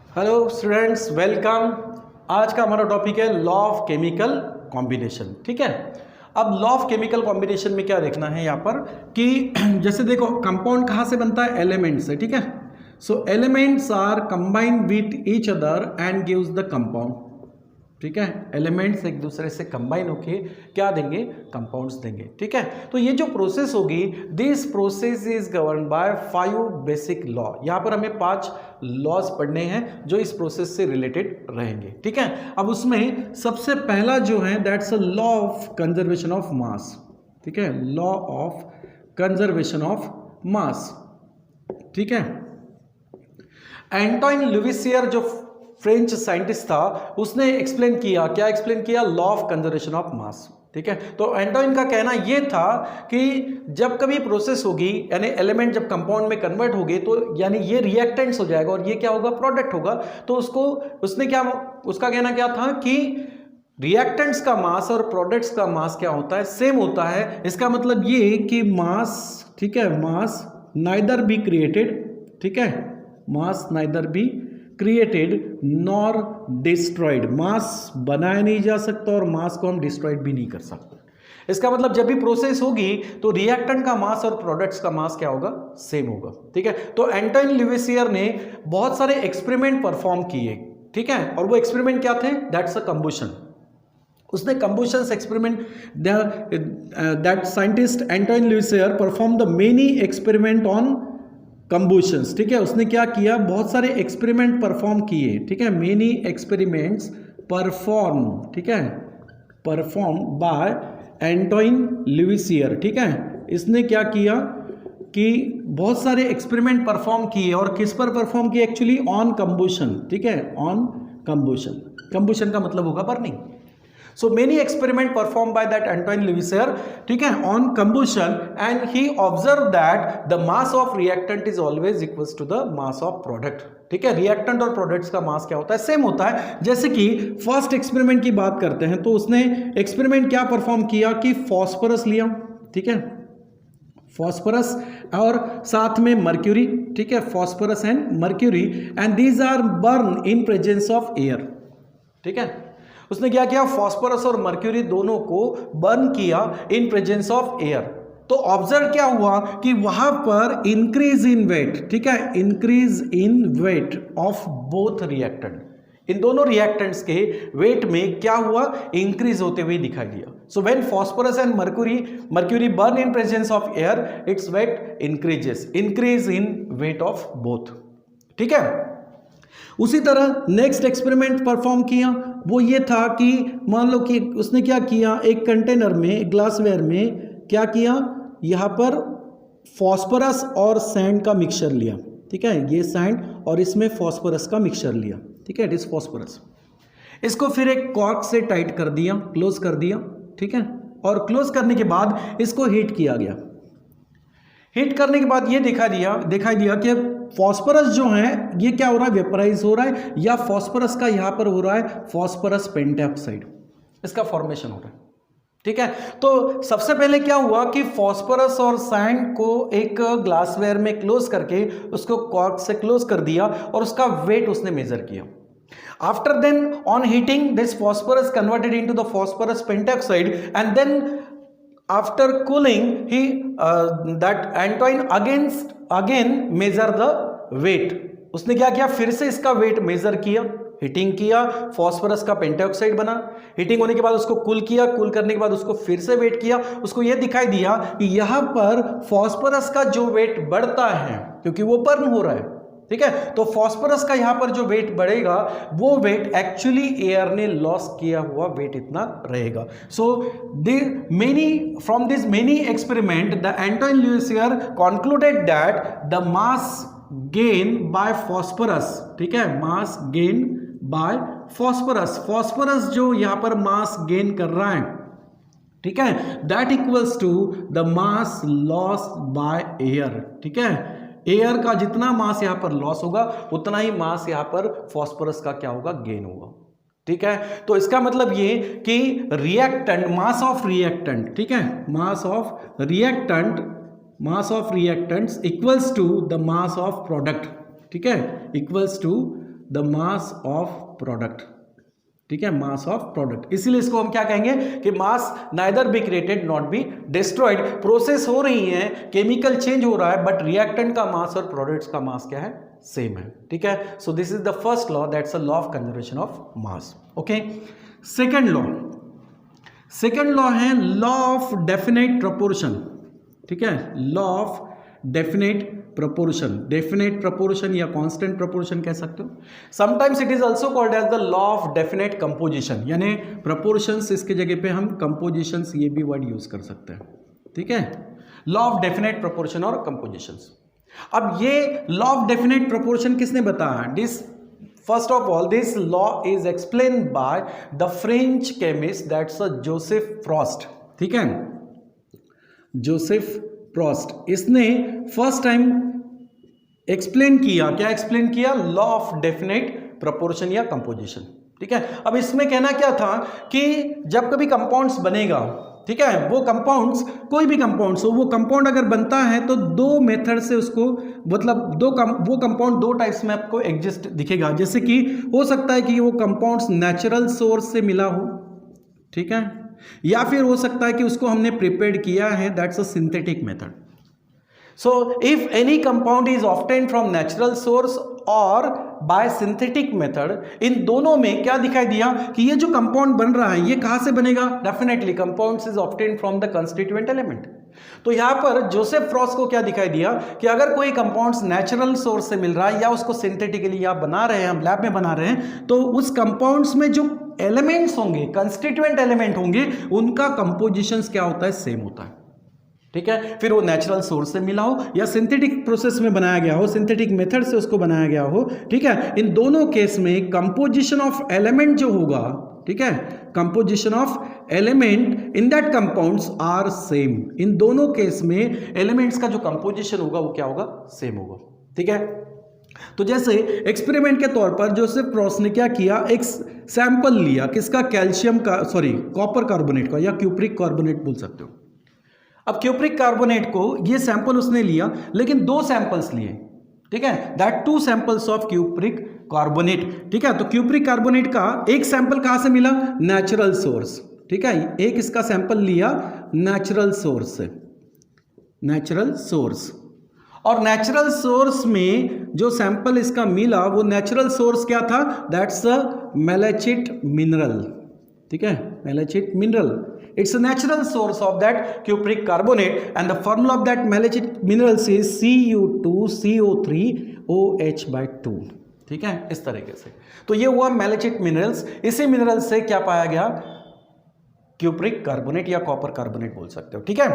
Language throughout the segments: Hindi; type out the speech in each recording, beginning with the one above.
Hello students, welcome. आज का हमारा टॉपिक है लॉ ऑफ केमिकल कॉम्बिनेशन। ठीक है, अब लॉ ऑफ केमिकल कॉम्बिनेशन में क्या देखना है यहाँ पर कि जैसे देखो कंपाउंड कहाँ से बनता है, एलिमेंट से। ठीक है, so elements are combined with each other and gives the compound. ठीक है, एलिमेंट्स एक दूसरे से कंबाइन होके क्या देंगे, कंपाउंड्स देंगे। ठीक है, तो ये जो प्रोसेस होगी, this process is govern by 5 basic law. यहाँ पर हमें 5 लॉज पढ़ने हैं जो इस प्रोसेस से रिलेटेड रहेंगे। ठीक है, अब उसमें सबसे पहला जो है that's a law of conservation of मास। ठीक है, लॉ ऑफ कंजर्वेशन ऑफ मास। ठीक है, एंटोइन लुविसियर जो फ्रेंच साइंटिस्ट था, उसने एक्सप्लेन किया, क्या एक्सप्लेन किया, लॉ ऑफ कंजर्वेशन ऑफ मास। ठीक है, तो एंटोइन का कहना यह था कि जब कभी प्रोसेस होगी, यानी एलिमेंट जब कंपाउंड में कन्वर्ट होगी, तो यानी ये रिएक्टेंट्स हो जाएगा और ये क्या होगा, प्रोडक्ट होगा। तो उसका कहना क्या था कि रिएक्टेंट्स का मास और प्रोडक्ट्स का मास क्या होता है, सेम होता है। इसका मतलब ये कि मास, ठीक है, मास नाइदर बी क्रिएटेड, ठीक है, mass neither be created nor destroyed. Mass बनाया नहीं जा सकता और मास को हम डिस्ट्रॉयड भी नहीं कर सकते। इसका मतलब जब भी प्रोसेस होगी तो रिएक्टेंट का मास और प्रोडक्ट्स का मास क्या होगा, सेम होगा। ठीक है, तो एंटोइन लुविसियर ने बहुत सारे एक्सपेरिमेंट परफॉर्म किए। ठीक है, और वो एक्सपेरिमेंट क्या थे, दैट्स अ कंबुशन। उसने combustion experiment, that scientist Antoine Lavoisier perform the many experiment on combustions. ठीक है, उसने क्या किया, बहुत सारे एक्सपेरिमेंट परफॉर्म किए। ठीक है, मेनी एक्सपेरिमेंट्स परफॉर्म, ठीक है, परफॉर्म बाय एंटोइन लुविसियर। ठीक है, इसने क्या किया कि बहुत सारे एक्सपेरिमेंट परफॉर्म किए, और किस पर परफॉर्म किए, एक्चुअली ऑन कंबुशन। ठीक है, ऑन कंबुशन। कंबुशन का मतलब होगा burning. So many experiment performed by that Antoine Lavoisier, ठीक है, on combustion, and he observed that the mass of reactant is always equals to the mass of product. ठीक है, रिएक्टेंट और प्रोडक्ट्स का मास क्या होता है, सेम होता है। जैसे कि फर्स्ट एक्सपेरिमेंट की बात करते हैं, तो उसने एक्सपेरिमेंट क्या परफॉर्म किया कि फॉस्फोरस लिया, ठीक है, फॉस्फोरस और साथ में मर्क्यूरी। ठीक है, phosphorus and mercury, and these are burn in presence of air. ठीक है, उसने क्या किया, फॉस्फोरस और मर्क्यूरी दोनों को बर्न किया इन प्रेजेंस ऑफ एयर। तो ऑब्जर्व क्या हुआ कि वहां पर इंक्रीज इन वेट, ठीक है, increase in weight of both reactant. इन दोनों रिएक्टेंट्स के वेट में क्या हुआ, इंक्रीज होते हुए दिखाई दिया। So when phosphorus and mercury burn in presence of air, its weight increases, increase in weight of both. ठीक है, उसी तरह नेक्स्ट एक्सपेरिमेंट परफॉर्म किया, वो ये था कि मान लो कि उसने क्या किया, एक कंटेनर में, ग्लासवेयर में क्या किया, यहाँ पर फॉस्फोरस और सैंड का मिक्सचर लिया। ठीक है, ये सैंड और इसमें फॉस्फोरस का मिक्सचर लिया। ठीक है, इट इज फॉस्फोरस। इसको फिर एक कॉर्क से टाइट कर दिया, क्लोज कर दिया। ठीक है, और क्लोज करने के बाद इसको हीट किया गया। हीट करने के बाद ये दिखाई दिया कि फॉस्फोरस जो है ये क्या हो रहा है, वेपराइज हो रहा है, या फॉस्फोरस का यहां पर हो रहा है फॉस्फोरस पेंटॉक्साइड, इसका फॉर्मेशन हो रहा है। ठीक है, तो सबसे पहले क्या हुआ कि फॉस्फोरस और सैंड को एक ग्लासवेयर में क्लोज करके उसको कॉर्क से क्लोज कर दिया और उसका वेट उसने मेजर किया। After then on heating this phosphorus converted into the phosphorus pentoxide, and then after cooling he that Antoine again measure the weight। उसने क्या किया, फिर से इसका वेट मेजर किया, हीटिंग किया, फॉस्फोरस का पेंटॉक्साइड बना, हीटिंग होने के बाद उसको कूल किया, कूल करने के बाद उसको फिर से वेट किया। उसको यह दिखाई दिया कि यहां पर फॉस्फोरस का जो वेट बढ़ता है क्योंकि वो बर्न हो रहा है। ठीक है, तो फॉस्फोरस का यहां पर जो वेट बढ़ेगा, वो वेट एक्चुअली एयर ने लॉस किया हुआ वेट इतना रहेगा। So from this many experiment the Antoine Lavoisier concluded that the mass gain by phosphorus, ठीक है, mass gain by phosphorus, phosphorus जो यहां पर मास गेन कर रहा है, ठीक है, that equals to the mass loss by air. ठीक है, एयर का जितना मास यहां पर लॉस होगा उतना ही मास यहां पर फॉस्फोरस का क्या होगा, गेन होगा। ठीक है, तो इसका मतलब ये कि रिएक्टेंट, मास ऑफ रिएक्टेंट, ठीक है, mass of reactants equals to the mass of product. ठीक है, equals to the mass of product, ठीक है, मास ऑफ प्रोडक्ट। इसीलिए इसको हम क्या कहेंगे कि मास neither be created not be destroyed. Process हो रही है, केमिकल चेंज हो रहा है, बट रिएक्टेंट का मास और प्रोडक्ट्स का मास क्या है, सेम है, ठीक है। So this is the first law, that's a law of conservation of mass. Okay, second law है लॉ ऑफ डेफिनेट प्रोपोर्शन, ठीक है, लॉ ऑफ डेफिनेट प्रोपोर्शन या कांस्टेंट प्रोपोर्शन कह सकते हो। Sometimes it is also called as the law of definite composition, यानी प्रोपोर्शंस इसके जगह पे हम कंपोजिशंस ये भी वर्ड यूज कर सकते हैं, ठीक है, लॉ ऑफ डेफिनेट प्रोपोर्शन और कंपोजिशंस। अब ये लॉ ऑफ डेफिनेट प्रोपोर्शन किसने बताया? This first of all this law is explained by the French chemist that's Joseph Frost, ठीक है, जोसेफ फ्रॉस्ट। इसने फर्स्ट टाइम एक्सप्लेन किया, क्या एक्सप्लेन किया? लॉ ऑफ डेफिनेट प्रोपोर्शन या कंपोजिशन, ठीक है। अब इसमें कहना क्या था कि जब कभी कंपाउंड्स बनेगा, ठीक है, वो कंपाउंड्स कोई भी कंपाउंड्स हो, वो कंपाउंड अगर बनता है तो दो मेथड से उसको, मतलब वो कंपाउंड दो टाइप्स में आपको एग्जिस्ट दिखेगा। जैसे कि हो सकता है कि वो कंपाउंड्स नेचुरल सोर्स से मिला हो, ठीक है, या फिर हो सकता है कि उसको हमने प्रिपेयर्ड किया है, that's a synthetic method. So if any compound is obtained from natural source और बाय सिंथेटिक मेथड, इन दोनों में क्या दिखाई दिया कि ये जो कंपाउंड बन रहा है ये कहां से बनेगा? Definitely compounds is obtained from the constituent element. तो यहां पर जोसेफ फ्रॉस्ट को क्या दिखाई दिया कि अगर कोई कंपाउंड्स नेचुरल सोर्स से मिल रहा है या उसको सिंथेटिकली आप बना रहे हैं, हम लैब में बना रहे हैं, तो उस कंपाउंड्स में जो एलिमेंट्स होंगे, कंस्टिट्यूएंट एलिमेंट होंगे, उनका कंपोजिशंस क्या होता है? सेम होता है, ठीक है। फिर वो नेचुरल सोर्स से मिला हो या सिंथेटिक प्रोसेस में बनाया गया हो, सिंथेटिक मेथड से उसको बनाया गया हो, ठीक है, इन दोनों केस में कंपोजिशन ऑफ एलिमेंट जो होगा, ठीक है, composition of element in that compounds are same. इन दोनों केस में एलिमेंट्स का जो कंपोजिशन होगा वो क्या होगा? सेम होगा, ठीक है। तो जैसे एक्सपेरिमेंट के तौर पर जोसेफ फ्रॉस्ट ने क्या किया, एक सैंपल लिया, किसका? कैल्शियम का, कॉपर कार्बोनेट का, या क्यूप्रिक कार्बोनेट बोल सकते हो। अब क्यूप्रिक कार्बोनेट को ये सैंपल उसने लिया, लेकिन दो सैंपल्स लिए, ठीक है, that 2 samples of cupric carbonate, ठीक है। तो क्यूप्रिक कार्बोनेट का एक सैंपल कहां से मिला? नेचुरल सोर्स, ठीक है, एक इसका सैंपल लिया नेचुरल सोर्स से, नेचुरल सोर्स। और नेचुरल सोर्स में जो सैंपल इसका मिला, वो नेचुरल सोर्स क्या था? दैट्स अ मैलेचिट मिनरल, ठीक है, मैलेचिट mineral. It's a natural source of that cupric carbonate, and the formula of that malachite minerals is Cu2CO3OH/2, ठीक है, इस तरीके से। तो ये हुआ मैलेचिट मिनरल्स। इसी मिनरल से क्या पाया गया? क्यूप्रिक कार्बोनेट या कॉपर कार्बोनेट बोल सकते हो, ठीक है।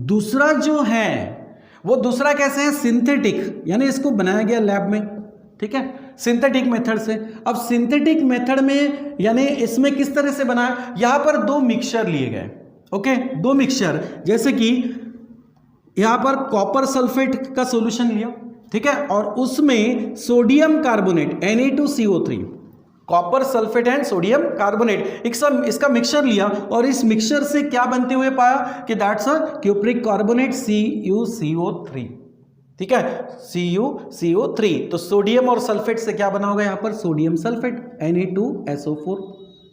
दूसरा जो है वो दूसरा कैसे है? सिंथेटिक, यानी इसको बनाया गया लैब में, ठीक है, सिंथेटिक मेथड से। अब सिंथेटिक मेथड में यानी इसमें किस तरह से बनाया? यहां पर दो मिक्सचर लिए गए, ओके, दो मिक्सचर, जैसे कि यहां पर कॉपर सल्फेट का सॉल्यूशन लिया, ठीक है, और उसमें sodium carbonate Na2CO3, copper sulphate and sodium carbonate, इसका मिक्सचर लिया, और इस मिक्सचर से क्या बनते हुए पाया कि that's a cupric carbonate CuCO3, ठीक है, CuCO3। तो सोडियम और सल्फेट से क्या बना होगा यहाँ पर? Sodium sulphate Na2SO4,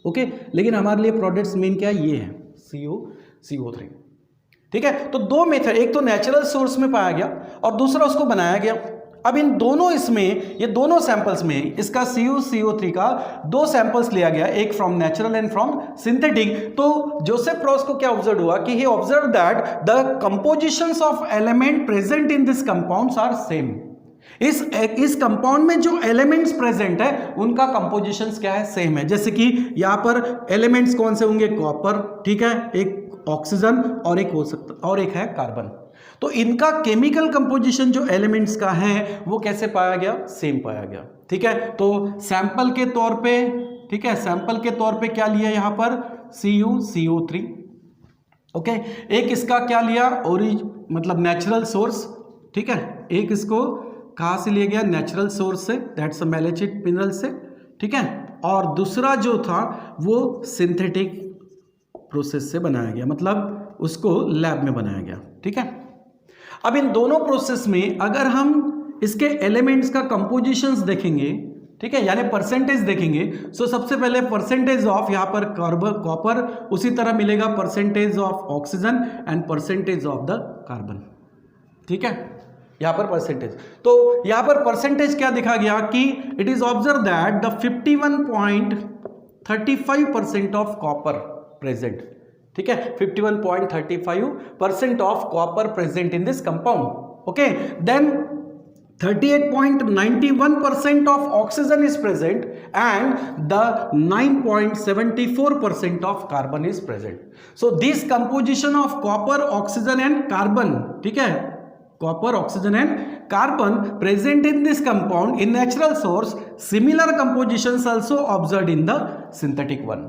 okay. लेकिन हमारे लिए प्रोडक्ट्स मेन क्या है? ये है CuCO3, ठीक है। तो दो मेथड, एक तो नेचुरल सोर्स में पाया गया और दूसरा उसको बनाया गया। अब इन दोनों इसमें, ये दोनों सैंपल्स में इसका CuCO3 का दो सैंपल्स लिया गया, एक from natural and from synthetic. तो जोसेफ फ्रॉस्ट को क्या ऑब्जर्व हुआ कि he observe that the compositions of element present in this compounds are same. इस कंपाउंड में जो एलिमेंट्स प्रेजेंट है उनका कंपोजिशंस क्या है? सेम है। जैसे कि यहां पर एलिमेंट्स कौन से होंगे? कॉपर, ठीक है, एक ऑक्सीजन और एक हो सकता और एक है कार्बन। तो इनका केमिकल कंपोजिशन जो एलिमेंट्स का है वो कैसे पाया गया? सेम पाया गया, ठीक है। तो सैंपल के तौर पे, ठीक है, सैंपल के तौर पे क्या लिया यहां पर? CuCO3, okay. एक इसका क्या लिया? मतलब नेचुरल सोर्स, ठीक है, एक इसको कहां से लिया गया? नेचुरल सोर्स से, दैट्स अ मैलेचिट मिनरल से, ठीक है। और दूसरा जो था वो सिंथेटिक प्रोसेस से बनाया गया, मतलब उसको लैब में बनाया गया, ठीक है। अब इन दोनों प्रोसेस में अगर हम इसके एलिमेंट्स का कंपोजिशंस देखेंगे, ठीक है, यानी परसेंटेज देखेंगे। सो सबसे पहले परसेंटेज ऑफ यहाँ पर कॉपर, उसी तरह मिलेगा percentage of oxygen and percentage of the carbon. ठीक है, यहाँ पर परसेंटेज, तो यहाँ पर परसेंटेज क्या दिखा गया कि it is observe that the 51.35% of copper present. ठीक है, 51.35% of copper present in this compound. Okay, then 38.91% of oxygen is present and the 9.74% of carbon is present. So this composition of copper, oxygen and carbon, ठीक है, copper, oxygen and carbon present in this compound in natural source, similar compositions also observed in the synthetic one.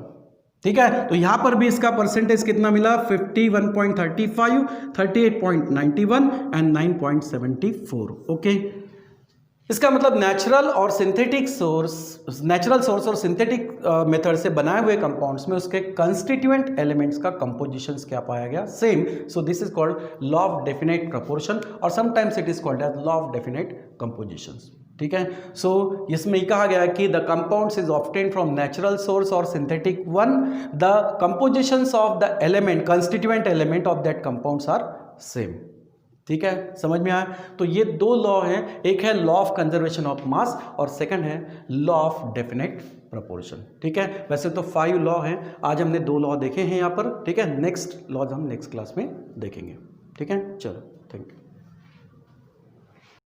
ठीक है, तो यहां पर भी इसका परसेंटेज कितना मिला, 51.35, 38.91 एंड 9.74। ओके, इसका मतलब नेचुरल और सिंथेटिक सोर्स, नेचुरल सोर्स और सिंथेटिक मेथड से बनाए हुए कंपाउंड्स में उसके कंस्टिट्यूएंट एलिमेंट्स का कंपोजिशंस क्या पाया गया, same. So this is called law of definite proportion और sometimes it is called as law of definite compositions. ठीक है, सो इसमें कहा गया है कि the compounds is obtained from natural source और synthetic one, the compositions of the element, constituent element of that compounds are same. ठीक है, समझ में आया। तो ये दो लॉ हैं, एक है लॉ ऑफ कंजर्वेशन ऑफ मास और सेकंड है लॉ ऑफ डेफिनेट प्रोपोर्शन। ठीक है, वैसे तो 5 लॉ हैं, आज हमने 2 लॉ देखे हैं यहाँ पर। ठीक है, नेक्स्ट लॉज हम नेक्स्ट क्लास में देखेंगे। ठीक है, चलो, थैंक यू।